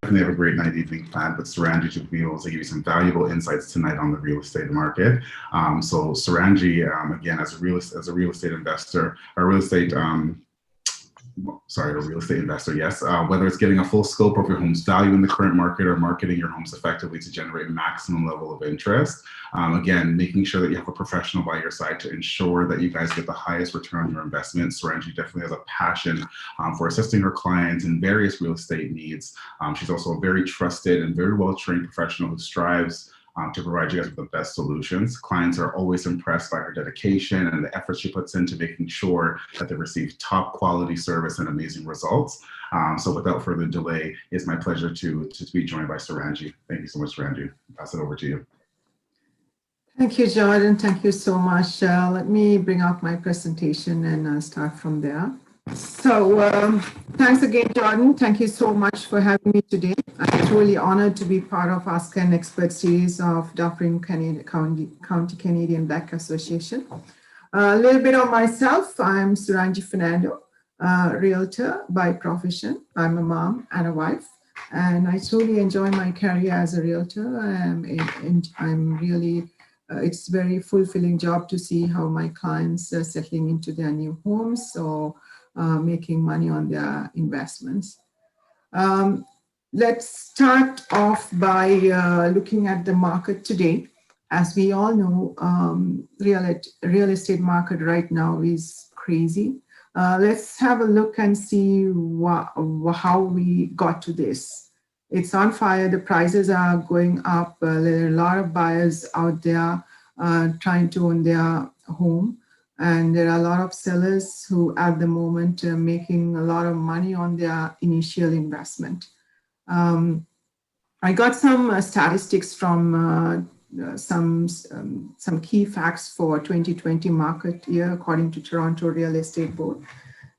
have a great night evening planned, but Suranji should be able to give you some valuable insights tonight on the real estate market. So Suranji, again, as a real estate investor, a real estate a real estate investor, yes. Whether it's getting a full scope of your home's value in the current market or marketing your homes effectively to generate maximum level of interest. Again, making sure that you have a professional by your side to ensure that you guys get the highest return on your investment. Suranji definitely has a passion for assisting her clients in various real estate needs. She's also a very trusted and very well-trained professional who strives to provide you guys with the best solutions. Clients are always impressed by her dedication and the effort she puts into making sure that they receive top quality service and amazing results. So without further delay, it's my pleasure to be joined by Suranji. Thank you so much, Suranji. Pass it over to you. Thank you, Jordan. Thank you so much. Let me bring up my presentation and I'll start from there. So thanks again, Jordan. Thank you so much for having me today. I'm truly honored to be part of Ask an Expert series of Dufferin County Canadian Black Association. A little bit of myself. I'm Suranji Fernando, realtor by profession. I'm a mom and a wife, and I truly enjoy my career as a realtor. I'm really it's a very fulfilling job to see how my clients are settling into their new homes or making money on their investments. Let's start off by looking at the market today. As we all know, real estate market right now is crazy. Let's have a look and see how we got to this. It's on fire. The prices are going up. There are a lot of buyers out there trying to own their home. And there are a lot of sellers who at the moment are making a lot of money on their initial investment. I got some statistics from some key facts for 2020 market year according to Toronto Real Estate Board.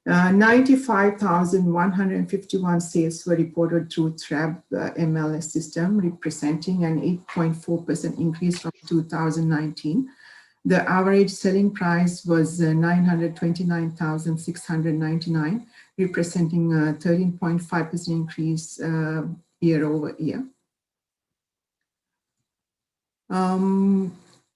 95,151 sales were reported through TREB MLS system, representing an 8.4% increase from 2019. The average selling price was 929,699, representing a 13.5% increase year over year.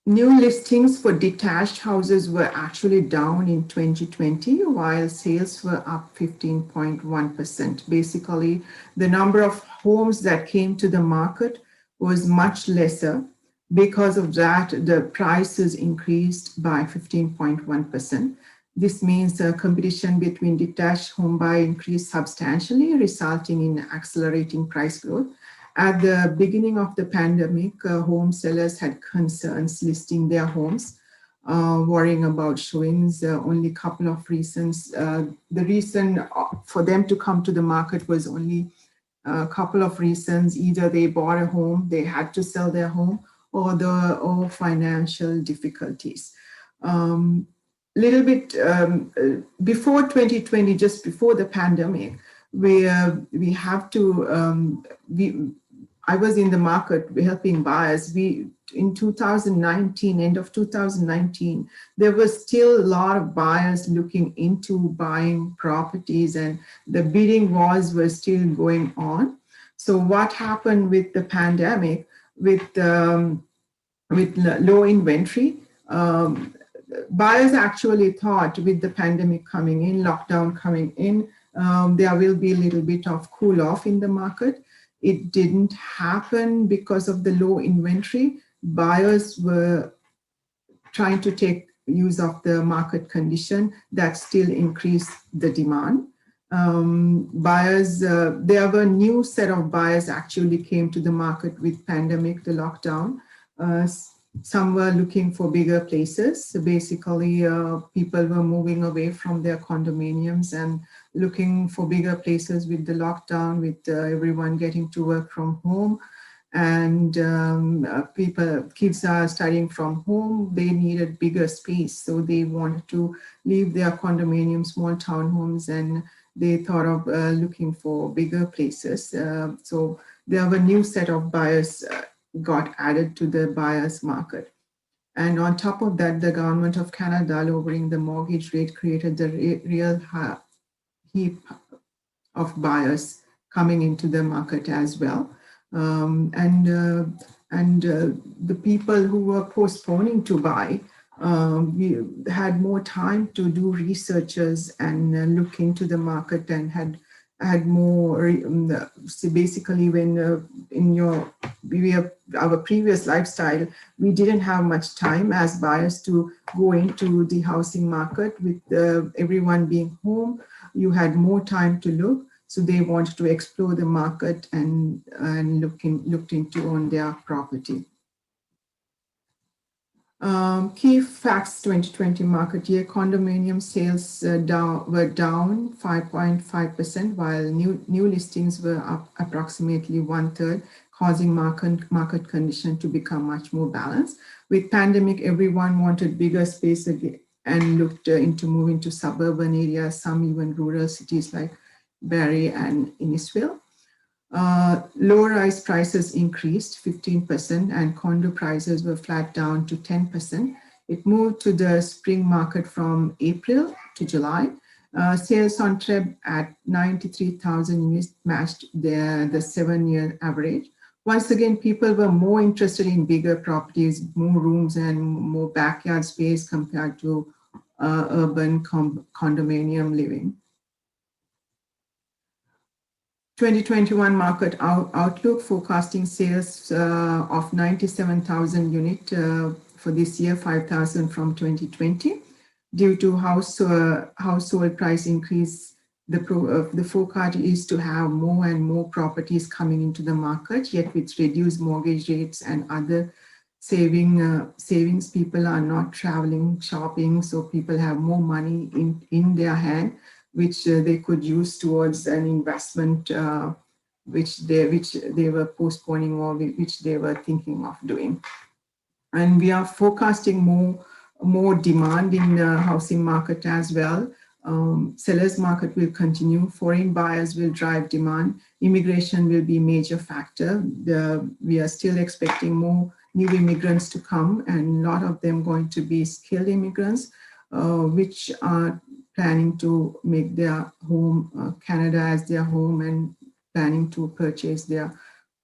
New listings for detached houses were actually down in 2020, while sales were up 15.1%. Basically, the number of homes that came to the market was much lesser. Because of that, the prices increased by 15.1%. This means the competition between detached home buy increased substantially, resulting in accelerating price growth. At the beginning of the pandemic, home sellers had concerns listing their homes, worrying about showings. Only a couple of reasons. The reason for them to come to the market was only a couple of reasons. Either they bought a home, they had to sell their home, or financial difficulties. Little bit before 2020, just before the pandemic, I was in the market helping buyers. In 2019, end of 2019, there was still a lot of buyers looking into buying properties, and the bidding wars were still going on. So what happened with the pandemic? With low inventory, buyers actually thought with the pandemic coming in, lockdown coming in, there will be a little bit of cool off in the market. It didn't happen because of the low inventory. Buyers were trying to take use of the market condition that still increased the demand. There were new set of buyers actually came to the market with pandemic, the lockdown. Some were looking for bigger places. So basically, people were moving away from their condominiums and looking for bigger places with the lockdown, with everyone getting to work from home. And kids are studying from home. They needed bigger space. So they wanted to leave their condominiums, small townhomes, and they thought of looking for bigger places. So there were a new set of buyers got added to the buyers market. And on top of that, the government of Canada lowering the mortgage rate created the real heap of buyers coming into the market as well. The people who were postponing to buy, we had more time to do researches and look into the market, and had more. So basically, when our previous lifestyle, we didn't have much time as buyers to go into the housing market. With everyone being home, you had more time to look. So they wanted to explore the market and looked into on their property. Key facts: 2020 market year, condominium sales were down 5.5%, while new listings were up approximately 1/3, causing market condition to become much more balanced. With pandemic, everyone wanted bigger space again and looked into moving to suburban areas, some even rural cities like Barrie and Innisfil. Low-rise prices increased 15%, and condo prices were flat down to 10%. It moved to the spring market from April to July. Sales on Treb at 93,000 units matched the 7-year average. Once again, people were more interested in bigger properties, more rooms and more backyard space compared to urban condominium living. 2021 market outlook, forecasting sales of 97,000 units for this year, 5,000 from 2020. Due to household price increase, the forecast is to have more and more properties coming into the market, yet with reduced mortgage rates and other savings, people are not traveling, shopping, so people have more money in their hand, which they could use towards an investment which they were postponing, or which they were thinking of doing. And we are forecasting more demand in the housing market as well. Sellers market will continue. Foreign buyers will drive demand. Immigration will be a major factor. We are still expecting more new immigrants to come, and a lot of them going to be skilled immigrants, which are planning to make their home, Canada as their home, and planning to purchase their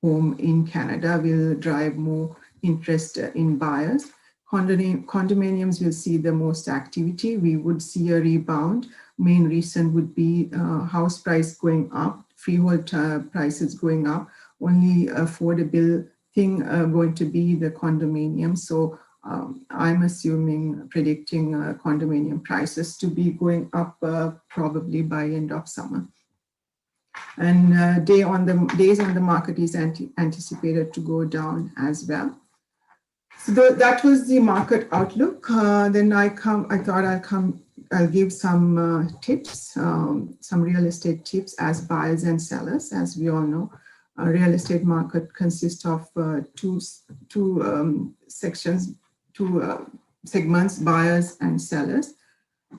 home in Canada will drive more interest in buyers. Condominiums will see the most activity. We would see a rebound. Main reason would be house price going up, freehold prices going up. Only affordable thing going to be the condominium. So I'm predicting condominium prices to be going up probably by end of summer. And days on the market is anticipated to go down as well. So that was the market outlook. Then I'll give some tips, some real estate tips as buyers and sellers. As we all know, a real estate market consists of two segments, buyers and sellers.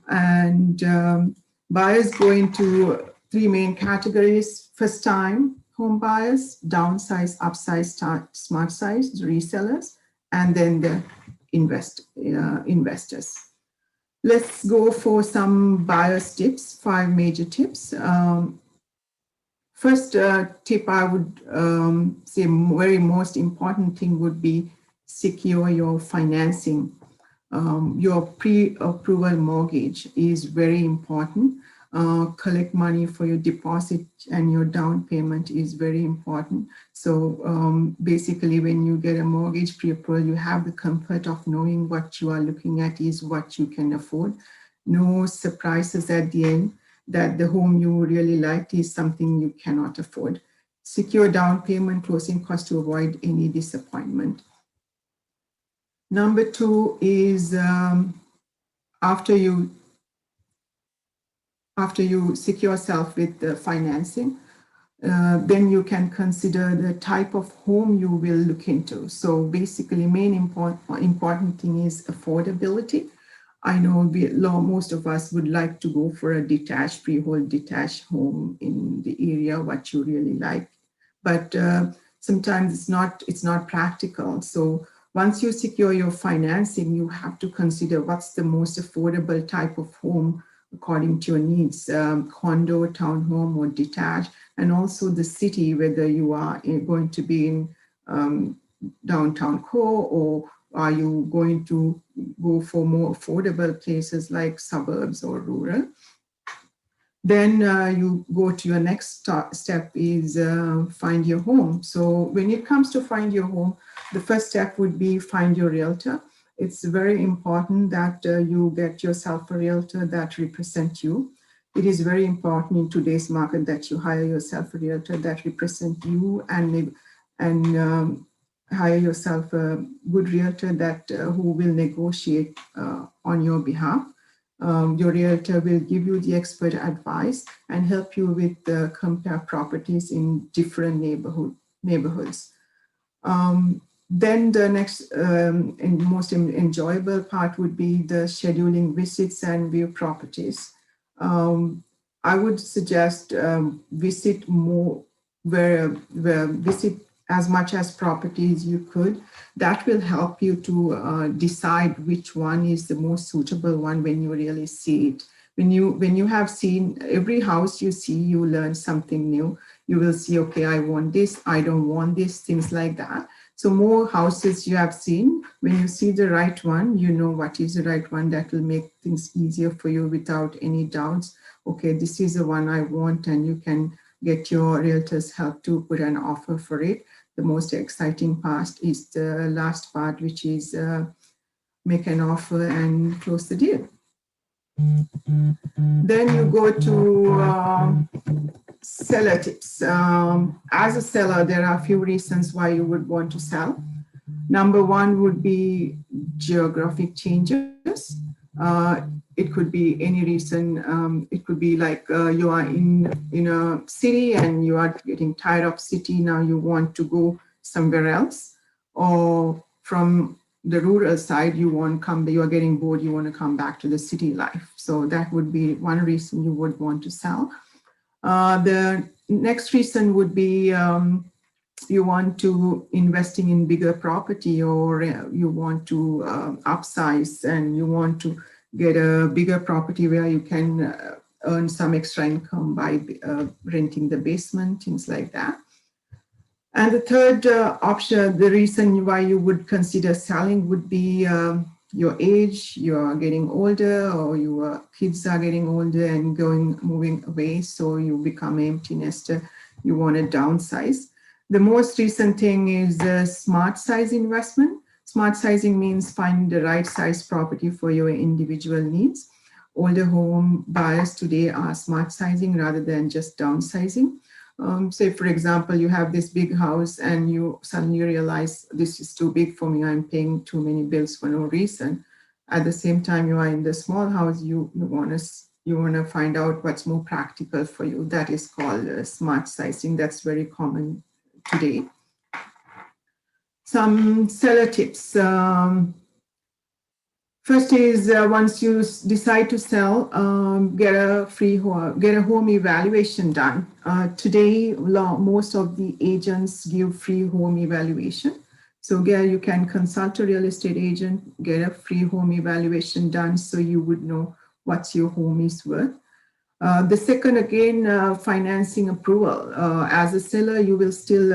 And buyers go into three main categories: first-time home buyers, downsize, upsize, smart size, resellers, and then the investors. Let's go for some buyers tips, 5 major tips. First tip I would say, very most important thing would be secure your financing. Your pre-approval mortgage is very important. Collect money for your deposit, and your down payment is very important. So basically, when you get a mortgage pre-approval, you have the comfort of knowing what you are looking at is what you can afford. No surprises at the end that the home you really liked is something you cannot afford. Secure down payment, closing costs to avoid any disappointment. Number 2 is after you secure yourself with the financing, then you can consider the type of home you will look into. So basically, main important thing is affordability. I know most of us would like to go for a detached, freehold detached home in the area, what you really like. But sometimes it's not practical. So once you secure your financing, you have to consider what's the most affordable type of home according to your needs, condo, townhome, or detached. and also the city, whether you are going to be in downtown core, or are you going to go for more affordable places like suburbs or rural. Then you go to your next step is find your home. So when it comes to find your home, the first step would be find your realtor. It's very important that you get yourself a realtor that represents you. It is very important in today's market that you hire yourself a realtor that represents you, and hire yourself a good realtor that who will negotiate on your behalf. Your realtor will give you the expert advice and help you with compare properties in different neighborhoods. Then the next and most enjoyable part would be the scheduling visits and view properties. I would suggest visit more, where visit as much as properties you could. That will help you to decide which one is the most suitable one when you really see it. When you have seen every house you see, you learn something new. You will see, okay, I want this, I don't want this, things like that. So more houses you have seen, when you see the right one, you know what is the right one. That will make things easier for you without any doubts. Okay, this is the one I want, and you can get your realtor's help to put an offer for it. The most exciting part is the last part, which is make an offer and close the deal. Then you go to seller tips. As a seller, there are a few reasons why you would want to sell. Number one would be geographic changes. It could be any reason. It could be like you are in a city and you are getting tired of city. Now you want to go somewhere else, or from the rural side, you are getting bored. You want to come back to the city life. So that would be one reason you would want to sell. The next reason would be you want to investing in bigger property, or you want to upsize and you want to get a bigger property where you can earn some extra income by renting the basement, things like that. And the third option, the reason why you would consider selling would be your age. You are getting older, or your kids are getting older and moving away, so you become an empty nester. You want to downsize. The most recent thing is the smart size investment. Smart sizing means finding the right size property for your individual needs. Older home buyers today are smart sizing rather than just downsizing. Say, for example, you have this big house and you suddenly realize this is too big for me. I'm paying too many bills for no reason. At the same time, you are in the small house. You want to find out what's more practical for you. That is called smart sizing. That's very common today. Some seller tips. First is once you decide to sell, get a home evaluation done. Today, most of the agents give free home evaluation. So you can consult a real estate agent, get a free home evaluation done, so you would know what your home is worth. The second, again, financing approval. As a seller, you will still,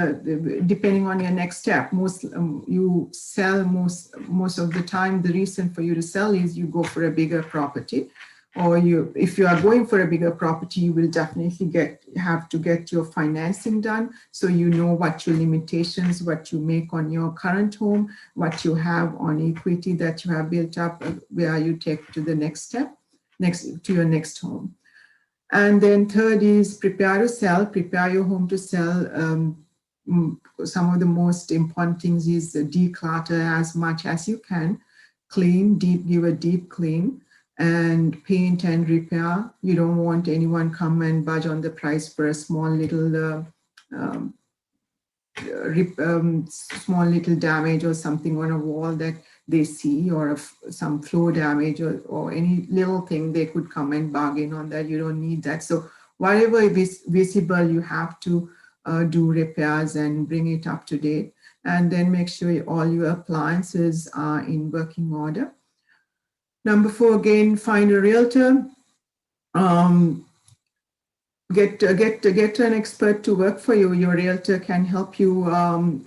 depending on your next step, you sell most of the time. The reason for you to sell is you go for a bigger property, or if you are going for a bigger property, you will definitely have to get your financing done, so you know what your limitations, what you make on your current home, what you have on equity that you have built up, where you take to the next step, to your next home. And then third is prepare to sell, prepare your home to sell. Some of the most important things is declutter as much as you can, give a deep clean, and paint and repair. You don't want anyone come and budge on the price for a small little damage or something on a wall that they see, or some floor damage, or any little thing. They could come and bargain on that. You don't need that. So whatever is visible, you have to do repairs and bring it up to date, and then make sure all your appliances are in working order. Number 4, again, find a realtor. get an expert to work for you. Your realtor can help you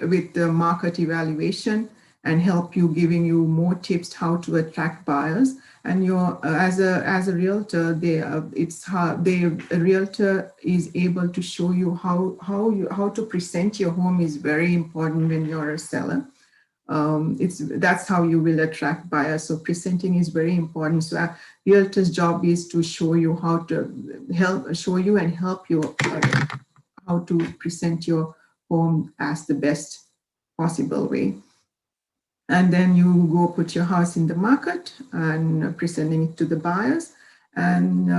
with the market evaluation and help you, giving you more tips how to attract buyers. And your as a realtor, a realtor is able to show you how to present your home is very important when you're a seller. That's how you will attract buyers. So presenting is very important. So a realtor's job is to show you how to show you and help you how to present your home as the best possible way. And then you go put your house in the market and presenting it to the buyers, and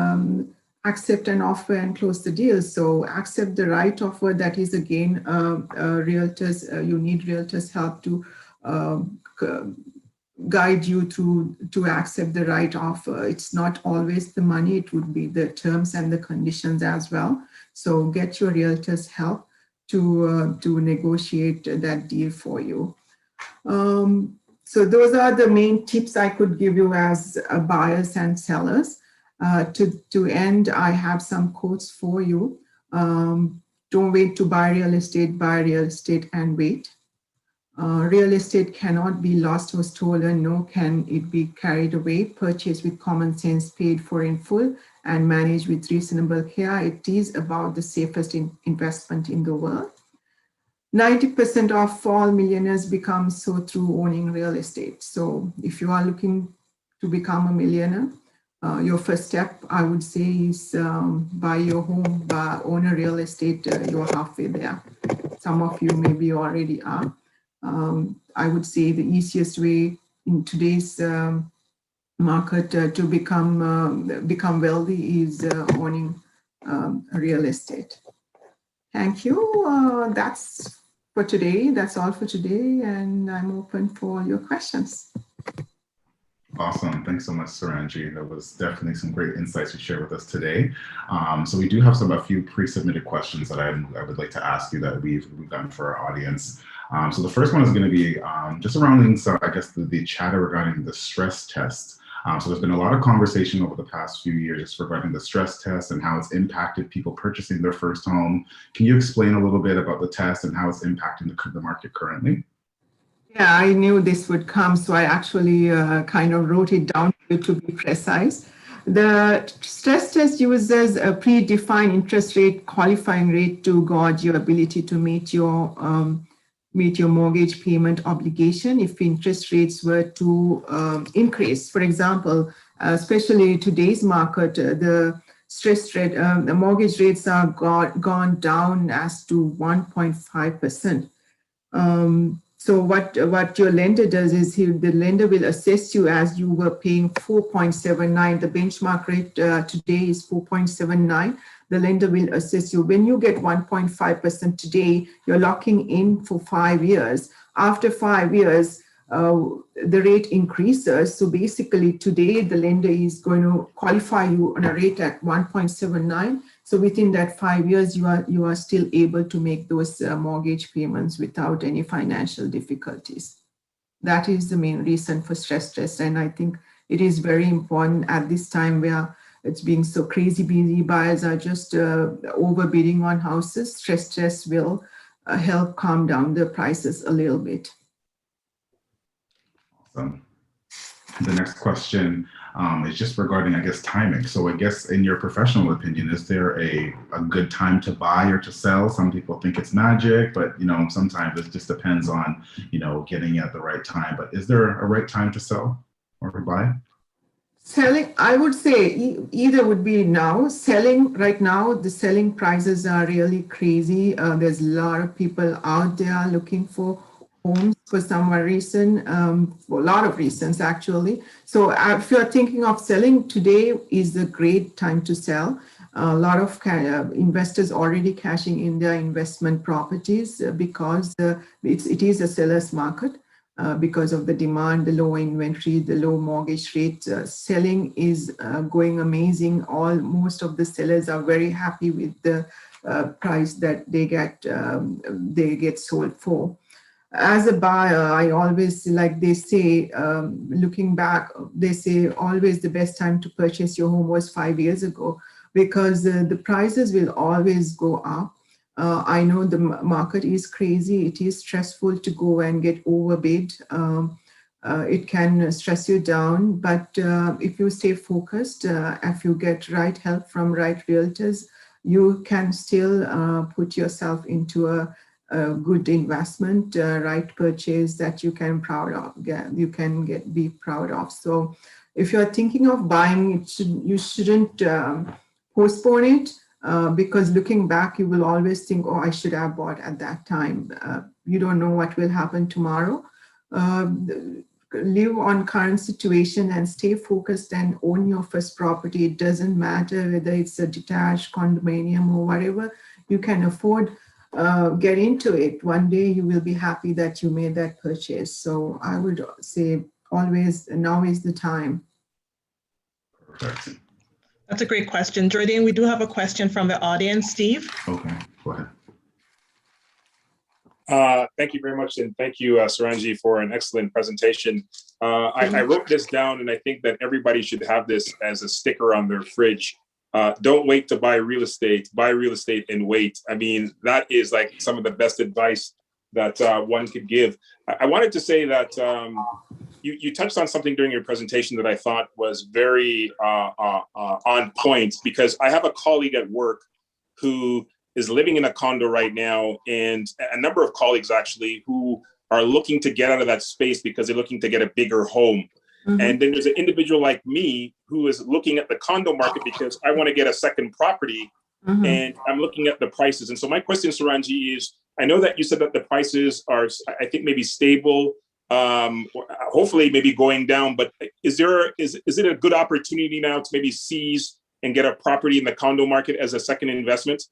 accept an offer and close the deal. So accept the right offer. That is again, realtors. You need realtors' help to guide you through to accept the right offer. It's not always the money; it would be the terms and the conditions as well. So get your realtors' help to negotiate that deal for you. So those are the main tips I could give you as buyers and sellers. To end, I have some quotes for you. Don't wait to buy real estate, buy real estate and wait. Real estate cannot be lost or stolen, nor can it be carried away. Purchase with common sense, paid for in full, and managed with reasonable care. It is about the safest investment in the world. 90% of all millionaires become so through owning real estate. So if you are looking to become a millionaire, your first step, I would say, is buy your home, own a real estate. You're halfway there. Some of you maybe already are. I would say the easiest way in today's market to become wealthy is owning real estate. Thank you. That's for today. That's all for today, and I'm open for your questions. Awesome. Thanks so much, Suranji. That was definitely some great insights you shared with us today. So we do have a few pre-submitted questions that I would like to ask you that we've done for our audience. So the first one is going to be just surrounding, I guess, the chatter regarding the stress test. So there's been a lot of conversation over the past few years just regarding the stress test and how it's impacted people purchasing their first home. Can you explain a little bit about the test and how it's impacting the market currently? Yeah, I knew this would come, so I actually kind of wrote it down to be precise. The stress test uses a predefined interest rate, qualifying rate to gauge your ability to meet your mortgage payment obligation if interest rates were to increase. For example, especially today's market, the stress rate, the mortgage rates are gone down as to 1.5%. So what your lender does is the lender will assess you as you were paying 4.79. The benchmark rate today is 4.79. The lender will assess you. When you get 1.5% today, you're locking in for 5 years. After 5 years, the rate increases. So basically today, the lender is going to qualify you on a rate at 1.79. So within that 5 years, you are still able to make those mortgage payments without any financial difficulties. That is the main reason for stress test. And I think it is very important at this time where it's being so crazy busy. Buyers are just overbidding on houses. Stress test will help calm down the prices a little bit. Awesome. The next question is just regarding, I guess, timing. So I guess in your professional opinion, is there a good time to buy or to sell? Some people think it's magic, but sometimes it just depends on, getting at the right time. But is there a right time to sell or to buy? Selling, I would say either would be now. Selling right now, the selling prices are really crazy. There's a lot of people out there looking for homes for some reason, for a lot of reasons actually. So if you're thinking of selling, today is a great time to sell. A lot of investors already cashing in their investment properties because it is a seller's market. Because of the demand, the low inventory, the low mortgage rate, selling is going amazing. Most of the sellers are very happy with the price that they get sold for. As a buyer, I always, like they say, looking back, they say always the best time to purchase your home was 5 years ago. because the prices will always go up. I know the market is crazy. It is stressful to go and get overbid. It can stress you down, but if you stay focused, if you get right help from right realtors, you can still put yourself into a good investment, right purchase that you can be proud of. So if you're thinking of buying, you shouldn't postpone it, because looking back, you will always think, oh, I should have bought at that time. You don't know what will happen tomorrow. Live on current situation and stay focused and own your first property. It doesn't matter whether it's a detached condominium or whatever you can afford. Get into it. One day you will be happy that you made that purchase. So I would say always, now is the time. Perfect. That's a great question. Jordan, we do have a question from the audience. Steve? Okay, go ahead. Thank you very much, and thank you, Suranji, for an excellent presentation. I wrote this down, and I think that everybody should have this as a sticker on their fridge. Don't wait to buy real estate and wait. I mean, that is like some of the best advice that one could give. I wanted to say that you touched on something during your presentation that I thought was very on point, because I have a colleague at work who is living in a condo right now, and a number of colleagues actually who are looking to get out of that space because they're looking to get a bigger home. Mm-hmm. And then there's an individual like me who is looking at the condo market because I want to get a second property. Mm-hmm. And I'm looking at the prices. And so my question, Suranji, is, I know that you said that the prices are, I think, maybe stable, hopefully maybe going down, but is it a good opportunity now to maybe seize and get a property in the condo market as a second investment?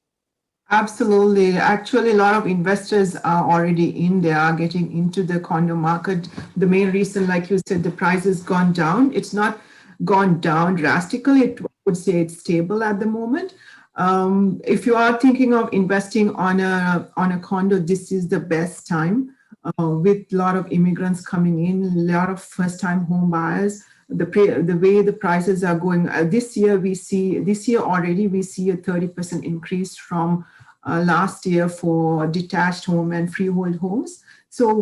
Absolutely. Actually, a lot of investors are already in there, getting into the condo market. The main reason, like you said, the price has gone down. It's not gone down drastically. I would say it's stable at the moment. If you are thinking of investing on a condo, this is the best time. With a lot of immigrants coming in, a lot of first-time home buyers. The way the prices are going this year already we see a 30% increase from last year for detached home and freehold homes. So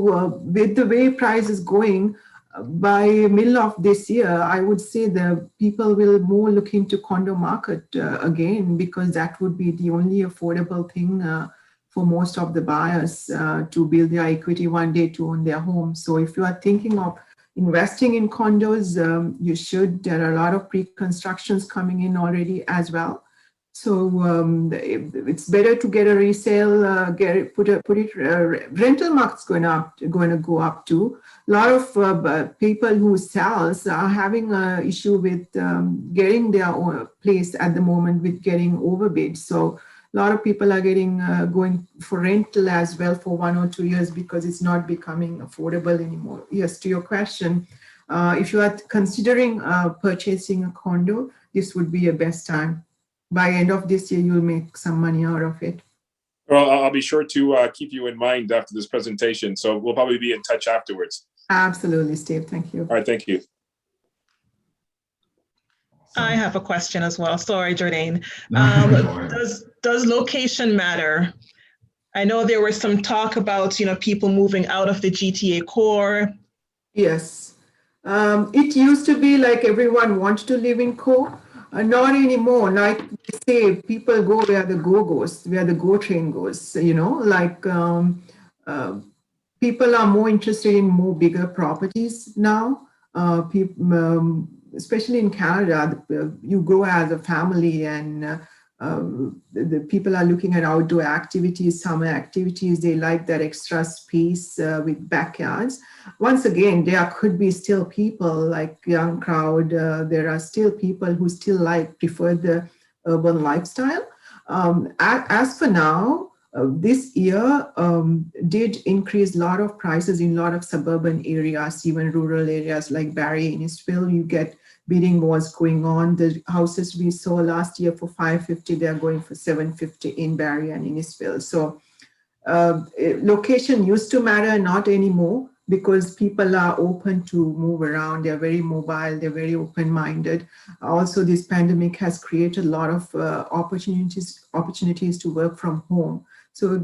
with the way price is going, by middle of this year, I would say the people will more look into condo market again, because that would be the only affordable thing for most of the buyers to build their equity one day to own their home. So if you are thinking of investing in condos, you should. There are a lot of pre-constructions coming in already as well. So it's better to get a resale, rental market's going to go up too. A lot of people who sells are having an issue with getting their own place at the moment with getting overbid. So a lot of people are going for rental as well for 1 or 2 years because it's not becoming affordable anymore. Yes, to your question, if you are considering purchasing a condo, this would be your best time. By end of this year, you'll make some money out of it. Well, I'll be sure to keep you in mind after this presentation. So we'll probably be in touch afterwards. Absolutely, Steve. Thank you. All right, thank you. I have a question as well. Sorry, Jordan. Does location matter? I know there was some talk about, people moving out of the GTA core. Yes. It used to be like everyone wanted to live in core. Not anymore. Like they say, people go where the go goes, where the go train goes. People are more interested in more bigger properties now. People, especially in Canada, you go as a family, and the people are looking at outdoor activities, summer activities. They like that extra space with backyards. Once again, there could be still people like young crowd. There are still people who still prefer the urban lifestyle. As for now, this year did increase a lot of prices in a lot of suburban areas, even rural areas like Barrie, Innisfil. You get bidding wars going on. The houses we saw last year for $550, they're going for $750 in Barrie and Innisfil. So location used to matter, not anymore. because people are open to move around. They're very mobile, they're very open-minded. Also, this pandemic has created a lot of opportunities to work from home. So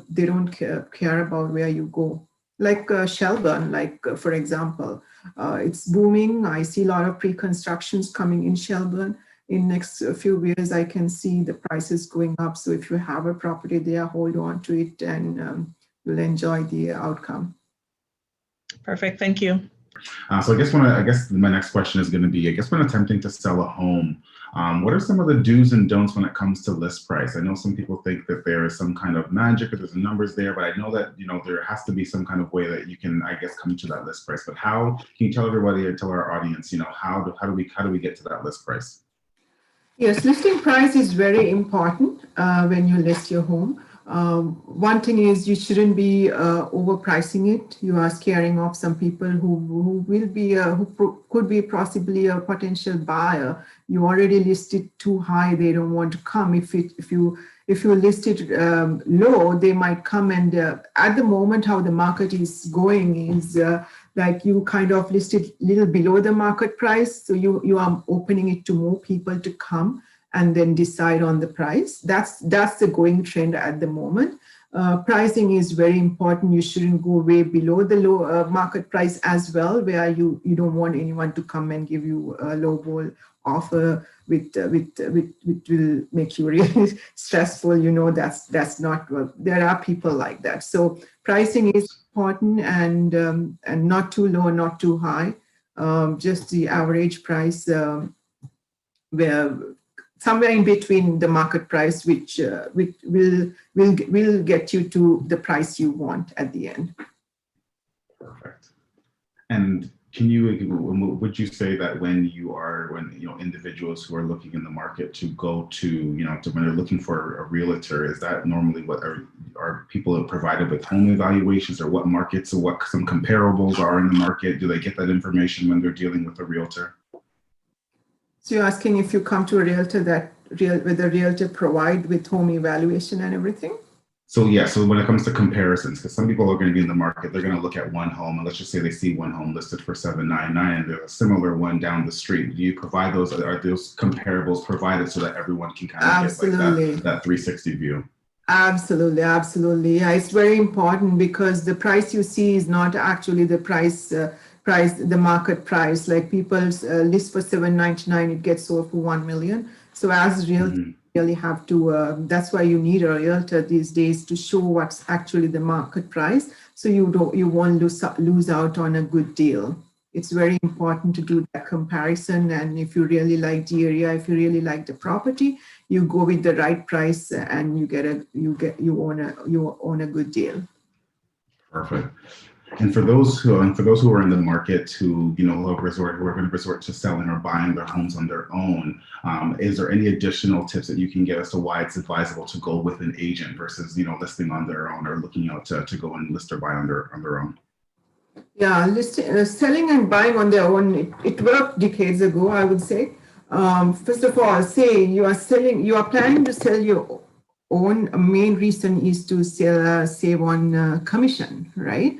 they don't care about where you go. Like Shelburne, for example, it's booming. I see a lot of pre-constructions coming in Shelburne. In next few years, I can see the prices going up. So if you have a property there, hold on to it and you'll enjoy the outcome. Perfect, thank you. So I guess my next question is going to be, when attempting to sell a home, what are some of the do's and don'ts when it comes to list price? I know some people think that there is some kind of magic or there's numbers there, but I know that, there has to be some kind of way that you can, come to that list price. But how can you tell everybody or tell our audience, how do we get to that list price? Yes, listing price is very important when you list your home. One thing is you shouldn't be overpricing it. You are scaring off some people who could be possibly a potential buyer. You already listed too high; they don't want to come. If you list it low, they might come. And at the moment, how the market is going is like you kind of listed a little below the market price, so you are opening it to more people to come and then decide on the price. That's the going trend at the moment. Pricing is very important. You shouldn't go way below the low market price as well, where you don't want anyone to come and give you a lowball offer which will make you really stressful. That's not well. There are people like that. So pricing is important and not too low, not too high. Just the average price where somewhere in between the market price, which will get you to the price you want at the end. Perfect. And would you say that when individuals who are looking in the market to go to, when they're looking for a realtor, is that normally what are people provided with home evaluations, or what markets, or what some comparables are in the market? Do they get that information when they're dealing with a realtor? So you're asking if you come to a realtor with a realtor provide with home evaluation and everything? So yeah, so when it comes to comparisons, because some people are going to be in the market, they're going to look at one home, and let's just say they see one home listed for $799, and there's a similar one down the street. Do you provide those? Are those comparables provided so that everyone can kind of get like that 360 view? Absolutely, absolutely. Yeah, it's very important because the price you see is not actually the the market price. Like people list for $799, it gets sold for $1 million. So as realtor, really have to, that's why you need a realtor these days to show what's actually the market price, so you won't lose out on a good deal. It's very important to do that comparison, and if you really like the area, if you really like the property, you go with the right price and you own a good deal. Perfect. And for those who are in the market who who are going to resort to selling or buying their homes on their own, is there any additional tips that you can give as to why it's advisable to go with an agent versus listing on their own, or looking out to go and list or buy on their own? Yeah, selling and buying on their own, it worked decades ago, I would say. First of all, say you are planning to sell your own. Main reason is to save on commission, right?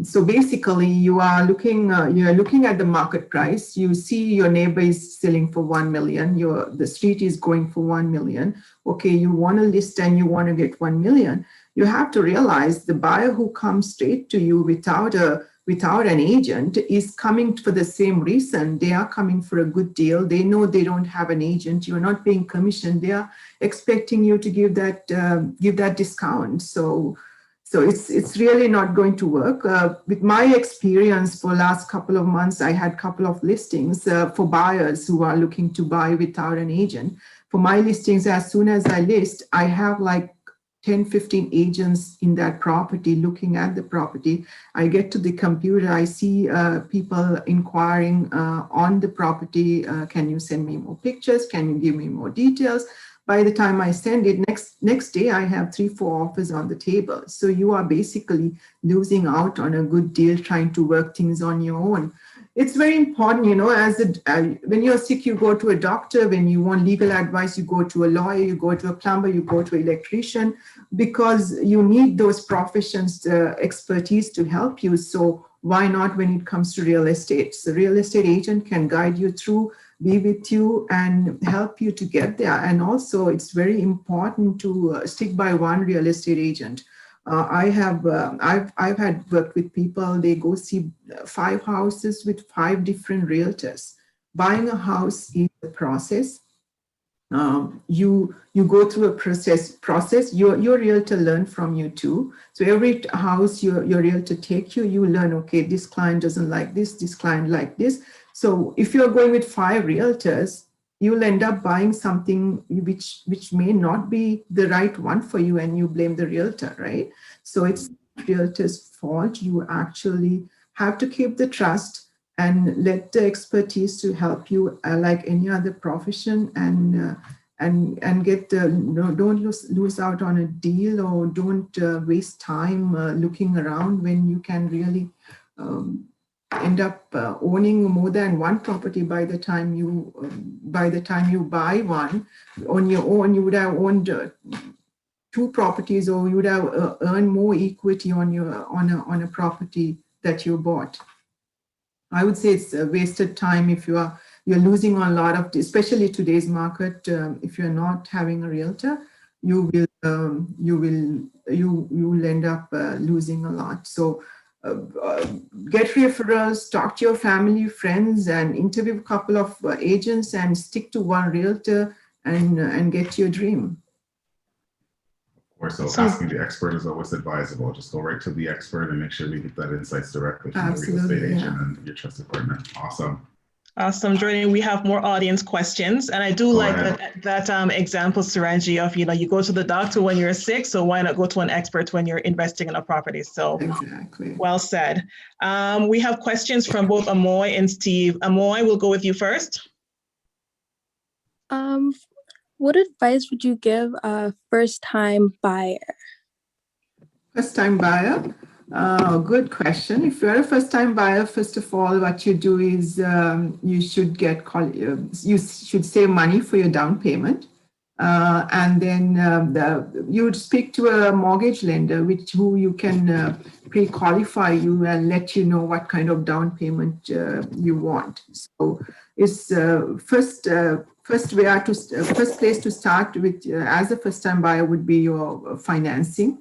So basically, you are looking at the market price. You see your neighbor is selling for $1 million. The street is going for $1 million. Okay, you want to list and you want to get $1 million. You have to realize the buyer who comes straight to you without an agent is coming for the same reason. They are coming for a good deal. They know they don't have an agent. You are not paying commission. They are expecting you to give that discount. So it's really not going to work. With my experience for last couple of months, I had a couple of listings for buyers who are looking to buy without an agent. For my listings, as soon as I list, I have like 10, 15 agents in that property looking at the property. I get to the computer, I see people inquiring on the property. Can you send me more pictures? Can you give me more details? By the time I send it, next day I have 3-4 offers on the table. So you are basically losing out on a good deal trying to work things on your own. It's very important, when you're sick, you go to a doctor. When you want legal advice, you go to a lawyer, you go to a plumber, you go to an electrician, because you need those professions, expertise to help you. So why not when it comes to real estate? So real estate agent can guide you through, be with you, and help you to get there. And also, it's very important to stick by one real estate agent. I've had worked with people. They go see 5 houses with 5 different realtors. Buying a house is a process. You go through a process. Your realtor learn from you too. So every house your realtor take you learn, okay, this client doesn't like this client like this. So if you're going with 5 realtors, you'll end up buying something which may not be the right one for you, and you blame the realtor, right? So it's realtor's fault. You actually have to keep the trust and let the expertise to help you, like any other profession, and get don't lose out on a deal, or don't waste time looking around when you can really end up owning more than one property. By the time you buy one on your own, you would have owned 2 properties, or you would have earned more equity on a property that you bought. I would say it's a wasted time if you're losing a lot of, especially today's market. If you're not having a realtor, you will end up losing a lot. So get referrals, talk to your family, friends, and interview a couple of agents, and stick to one realtor, and get your dream. Or so asking the expert is always advisable. Just go right to the expert and make sure we get that insights directly from the real estate agent and your trusted partner. Awesome, Jordan. We have more audience questions, and I do like that example, Suranji, of you go to the doctor when you're sick, so why not go to an expert when you're investing in a property? So exactly, well said. We have questions from both Amoy and Steve. Amoy, we'll go with you first. What advice would you give a first-time buyer? First-time buyer? Good question. If you're a first-time buyer, first of all, what you do is you should save money for your down payment, and then you would speak to a mortgage lender, who you can pre-qualify you and let you know what kind of down payment you want. So it's first place to start with as a first-time buyer would be your financing.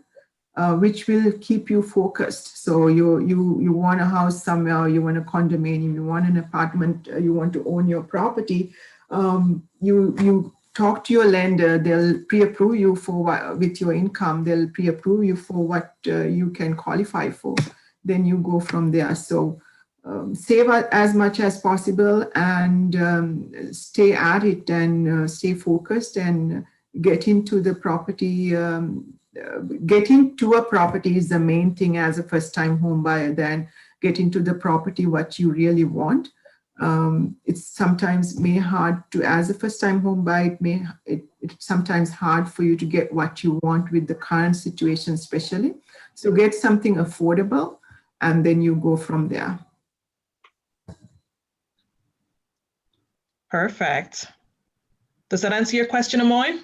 Which will keep you focused. So you want a house somewhere, you want a condominium, you want an apartment, you want to own your property. You talk to your lender. They'll pre-approve you with your income. They'll pre-approve you for what you can qualify for. Then you go from there. So save as much as possible, and stay at it, and stay focused, and get into the property. Getting to a property is the main thing as a first-time home buyer. Then get into the property what you really want. It's sometimes hard to, as a first-time home buyer, it's sometimes hard for you to get what you want with the current situation, especially. So get something affordable, and then you go from there. Perfect. Does that answer your question, Amoy?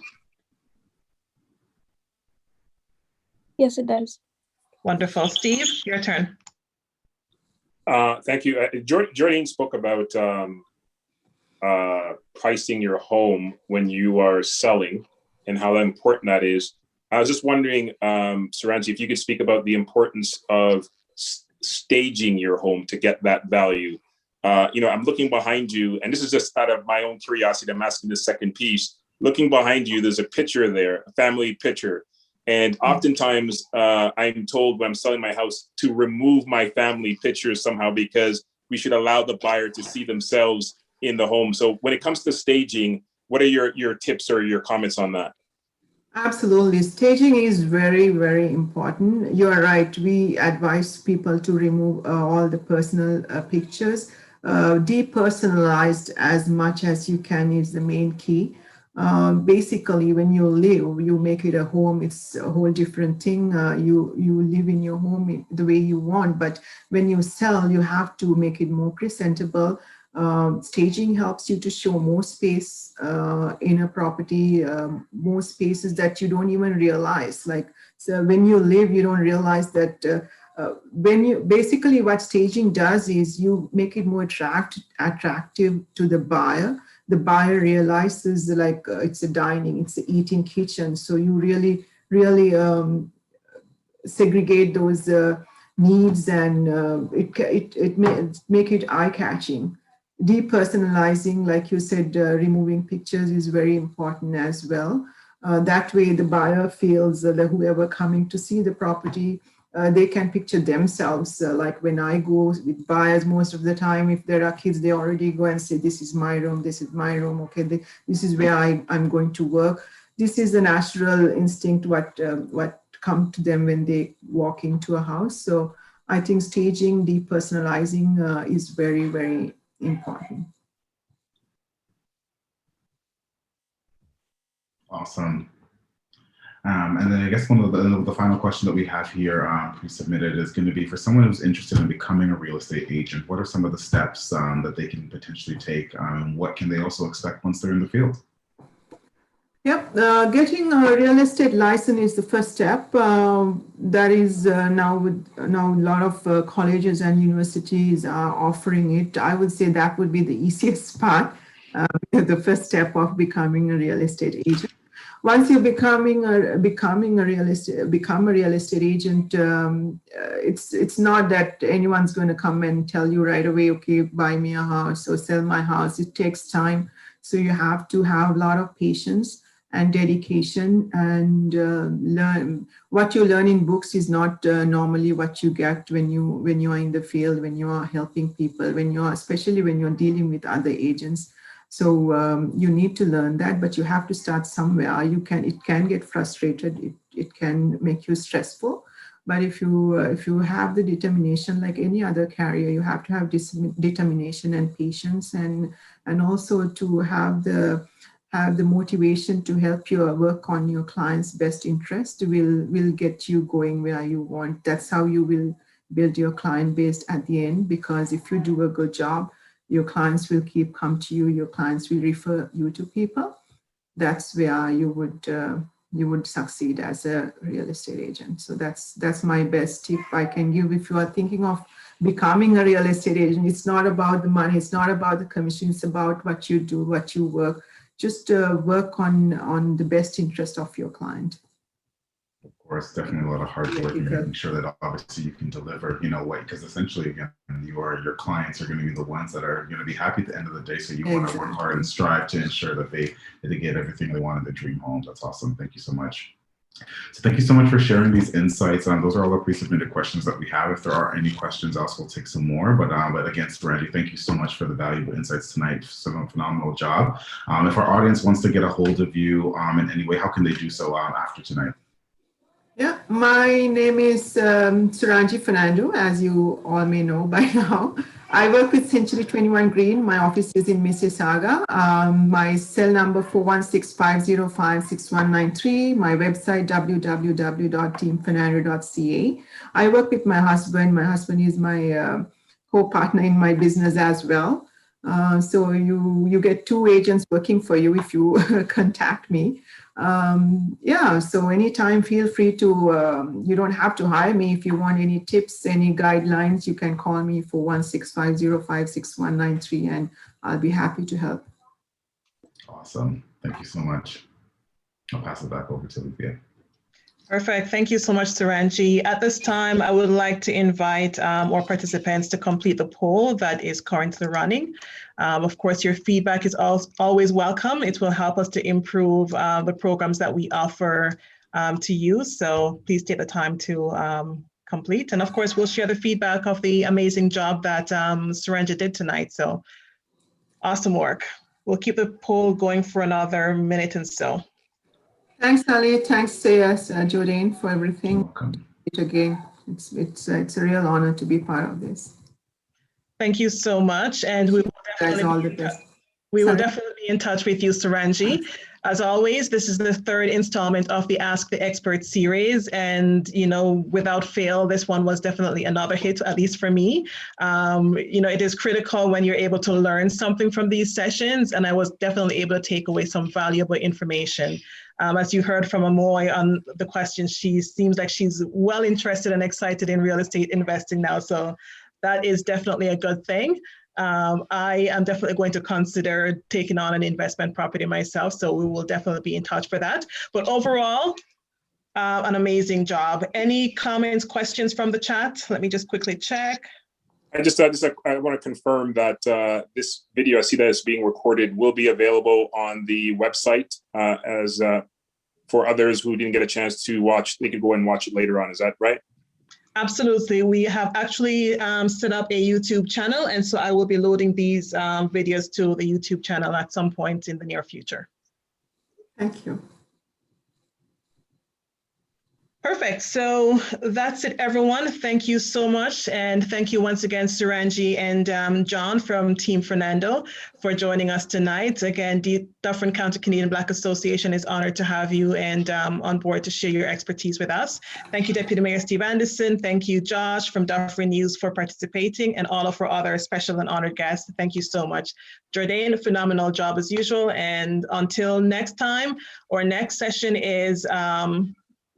Yes, it does. Wonderful. Steve, your turn. Thank you. Jordan spoke about pricing your home when you are selling and how important that is. I was just wondering, Suranji, if you could speak about the importance of staging your home to get that value. I'm looking behind you, and this is just out of my own curiosity. I'm asking the second piece. Looking behind you, there's a picture there, a family picture. And oftentimes I'm told when I'm selling my house to remove my family pictures somehow, because we should allow the buyer to see themselves in the home. So when it comes to staging, what are your tips or your comments on that? Absolutely. Staging is very, very important. You're right. We advise people to remove all the personal pictures. De-personalized as much as you can is the main key. Basically, when you live, you make it a home. It's a whole different thing. You live in your home the way you want, but when you sell, you have to make it more presentable. Staging helps you to show more space in a property, more spaces that you don't even realize. Like, so when you live, you don't realize that. When you basically what staging does is you make it more attractive to the buyer. The buyer realizes like it's a dining, it's an eating kitchen. So you really segregate those needs, and it make it eye-catching. De-personalizing, like you said, removing pictures is very important as well. That way the buyer feels that whoever coming to see the property, they can picture themselves. Like when I go with buyers, most of the time, if there are kids, they already go and say, this is my room, this is my room, okay, this is where I'm going to work. This is the natural instinct, what come to them when they walk into a house. So I think staging, depersonalizing is very, very important. Awesome. And then I guess one of the final question that we have here pre-submitted is going to be for someone who's interested in becoming a real estate agent. What are some of the steps that they can potentially take? What can they also expect once they're in the field? Yep, getting a real estate license is the first step. That is now a lot of colleges and universities are offering it. I would say that would be the easiest part, the first step of becoming a real estate agent. Once you become a real estate agent, it's not that anyone's going to come and tell you right away, okay, buy me a house or sell my house. It takes time, so you have to have a lot of patience and dedication, and learn. What you learn in books is not normally what you get when you are in the field, when you are helping people, especially when you're dealing with other agents. So you need to learn that, but you have to start somewhere. It can get frustrated. It can make you stressful. But if you have the determination, like any other career, you have to have determination and patience, and also to have the motivation to help you work on your client's best interest will get you going where you want. That's how you will build your client base at the end, because if you do a good job, your clients will come to you, your clients will refer you to people. That's where you would succeed as a real estate agent. So that's my best tip I can give. If you are thinking of becoming a real estate agent, it's not about the money, it's not about the commission, it's about what you do, what you work. Just work on the best interest of your client. Of course, definitely a lot of hard work and making sure that obviously you can deliver, because essentially, again, your clients are going to be the ones that are going to be happy at the end of the day. So you want to work hard and strive to ensure that they get everything they want in their dream home. That's awesome. Thank you so much. So thank you so much for sharing these insights. Those are all the pre-submitted questions that we have. If there are any questions else, we'll take some more. But again, Suranji, thank you so much for the valuable insights tonight. So a phenomenal job. If our audience wants to get a hold of you in any way, how can they do so after tonight? Yeah, my name is Suranji Fernando, as you all may know by now. I work with Century 21 Green. My office is in Mississauga. My cell number 416-505-6193. My website www.teamfernando.ca. I work with my husband. My husband is my co-partner in my business as well. So you get two agents working for you if you contact me. So anytime, feel free to, you don't have to hire me. If you want any tips, any guidelines, you can call me for 16505-6193, and I'll be happy to help. Awesome. Thank you so much. I'll pass it back over to Lucia. Perfect. Thank you so much, Suranji. At this time, I would like to invite more participants to complete the poll that is currently running. Of course, your feedback is always welcome. It will help us to improve the programs that we offer to you. So please take the time to complete. And of course, we'll share the feedback of the amazing job that Suranji did tonight. So awesome work. We'll keep the poll going for another minute and so. Thanks, Ali. Thanks, Jordan, for everything. You're welcome. Again, it's a real honor to be part of this. Thank you so much, and we will definitely be in touch with you, Suranji. As always, this is the third installment of the Ask the Expert series. And, without fail, this one was definitely another hit, at least for me. It is critical when you're able to learn something from these sessions. And I was definitely able to take away some valuable information. As you heard from Amoy on the question, she seems like she's well interested and excited in real estate investing now. So that is definitely a good thing. I am definitely going to consider taking on an investment property myself. So we will definitely be in touch for that. But overall, an amazing job. Any comments, questions from the chat? Let me just quickly check. I want to confirm that this video, I see that it's being recorded, will be available on the website as for others who didn't get a chance to watch, they could go and watch it later on. Is that right? Absolutely. We have actually set up a YouTube channel. And so I will be loading these videos to the YouTube channel at some point in the near future. Thank you. Perfect. So that's it, everyone. Thank you so much. And thank you once again, Suranji and John from Team Fernando for joining us tonight. Again, the Dufferin County Canadian Black Association is honored to have you and on board to share your expertise with us. Thank you, Deputy Mayor Steve Anderson. Thank you, Josh from Dufferin News for participating, and all of our other special and honored guests. Thank you so much. Jordan, phenomenal job as usual. And until next time, our next session is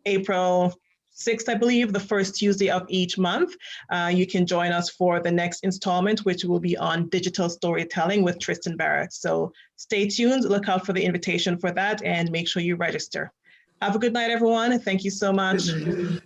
April 6th, I believe, the first Tuesday of each month. You can join us for the next installment, which will be on digital storytelling with Tristan Barrett. So stay tuned, look out for the invitation for that, and make sure you register. Have a good night, everyone. Thank you so much. Good night.